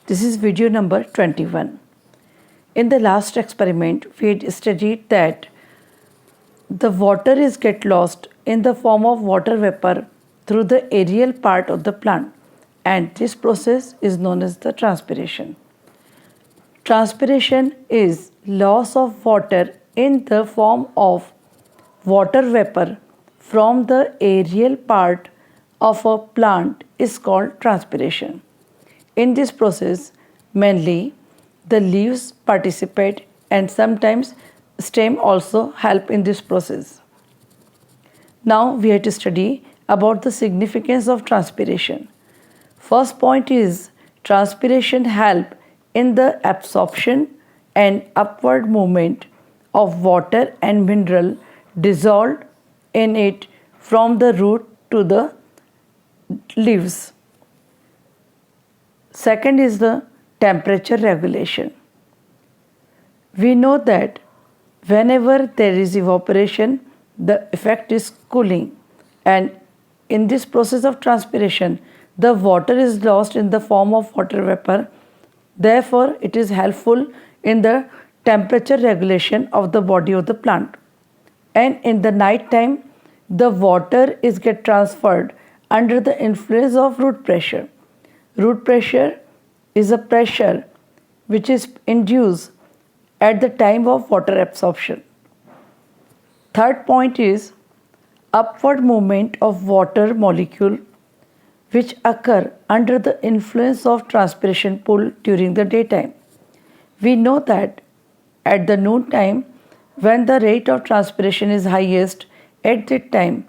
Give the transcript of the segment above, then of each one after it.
This is video number 21. In the last experiment, we had studied that the water is get lost in the form of water vapor through the aerial part of the plant, and this process is known as the transpiration. Transpiration is loss of water in the form of water vapor from the aerial part of a plant is called transpiration. In this process, mainly the leaves participate and sometimes stem also help in this process. Now we have to study about the significance of transpiration. First point is transpiration help in the absorption and upward movement of water and mineral dissolved in it from the root to the leaves. Second is the temperature regulation. We know that whenever there is evaporation, the effect is cooling, and in this process of transpiration, the water is lost in the form of water vapor. Therefore, it is helpful in the temperature regulation of the body of the plant. And in the night time, the water is get transferred under the influence of root pressure. Root pressure is a pressure which is induced at the time of water absorption. Third point is upward movement of water molecule which occur under the influence of transpiration pull during the daytime. We know that at the noon time, when the rate of transpiration is highest, at that time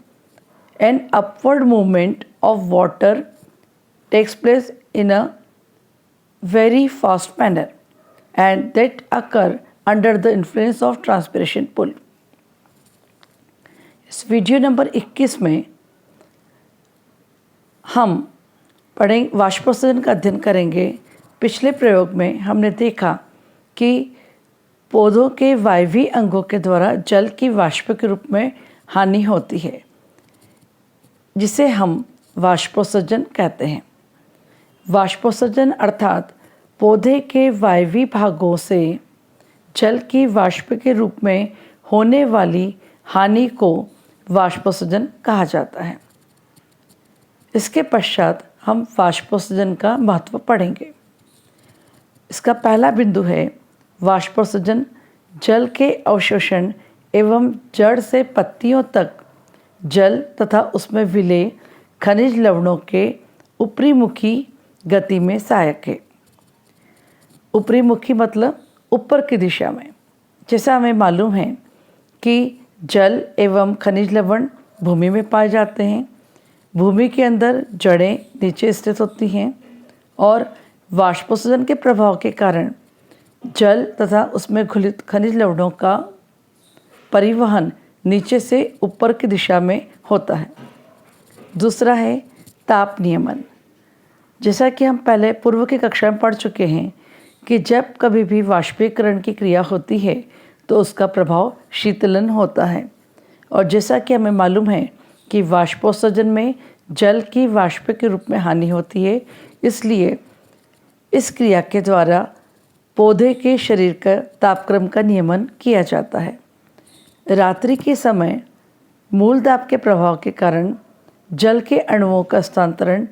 an upward movement of water takes place in a very fast manner, and that occur under the influence of transpiration pull. इस video number 21 में हम वाष्पोत्सर्जन का अध्ययन करेंगे। पिछले प्रयोग में हमने देखा कि पौधों के वायवीय अंगों के द्वारा जल की वाष्प के रूप में हानि होती है, जिसे हम वाष्पोत्सर्जन कहते हैं। वाष्पोत्सर्जन अर्थात पौधे के वायवीय भागों से जल की वाष्प के रूप में होने वाली हानि को वाष्पोत्सर्जन कहा जाता है। इसके पश्चात हम वाष्पोत्सर्जन का महत्व पढ़ेंगे। इसका पहला बिंदु है वाष्पोत्सर्जन जल के अवशोषण एवं जड़ से पत्तियों तक जल तथा उसमें विलय खनिज लवणों के ऊपरीमुखी गति में सहायक है। ऊपरीमुखी मतलब ऊपर की दिशा में। जैसा हमें मालूम है कि जल एवं खनिज लवण भूमि में पाए जाते हैं, भूमि के अंदर जड़ें नीचे स्थित होती हैं और वाष्पोत्सर्जन के प्रभाव के कारण जल तथा उसमें घुलित खनिज लवणों का परिवहन नीचे से ऊपर की दिशा में होता है। दूसरा है ताप नियमन। जैसा कि हम पहले पूर्व की कक्षा में पढ़ चुके हैं कि जब कभी भी वाष्पीकरण की क्रिया होती है तो उसका प्रभाव शीतलन होता है, और जैसा कि हमें मालूम है कि वाष्पोत्सर्जन में जल की वाष्प के रूप में हानि होती है, इसलिए इस क्रिया के द्वारा पौधे के शरीर का तापक्रम का नियमन किया जाता है। रात्रि के समय मूल दाब के प्रभाव के कारण जल के अणुओं का हस्तांतरण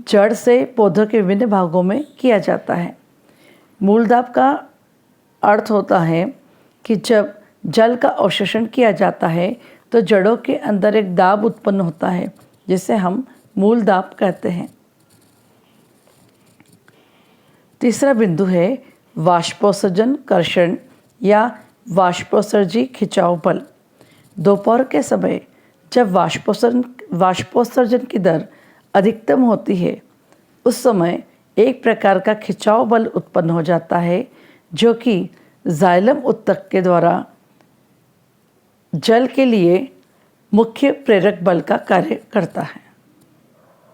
जड़ से पौधों के विभिन्न भागों में किया जाता है। मूल दाब का अर्थ होता है कि जब जल का अवशोषण किया जाता है तो जड़ों के अंदर एक दाब उत्पन्न होता है, जिसे हम मूल दाब कहते हैं। तीसरा बिंदु है वाष्पोत्सर्जन कर्षण या वाष्पोत्सर्जी खिंचाव बल। दोपहर के समय जब वाष्पोत्सर्जन की दर अधिकतम होती है, उस समय एक प्रकार का खिंचाव बल उत्पन्न हो जाता है, जो कि जाइलम उत्तक के द्वारा जल के लिए मुख्य प्रेरक बल का कार्य करता है।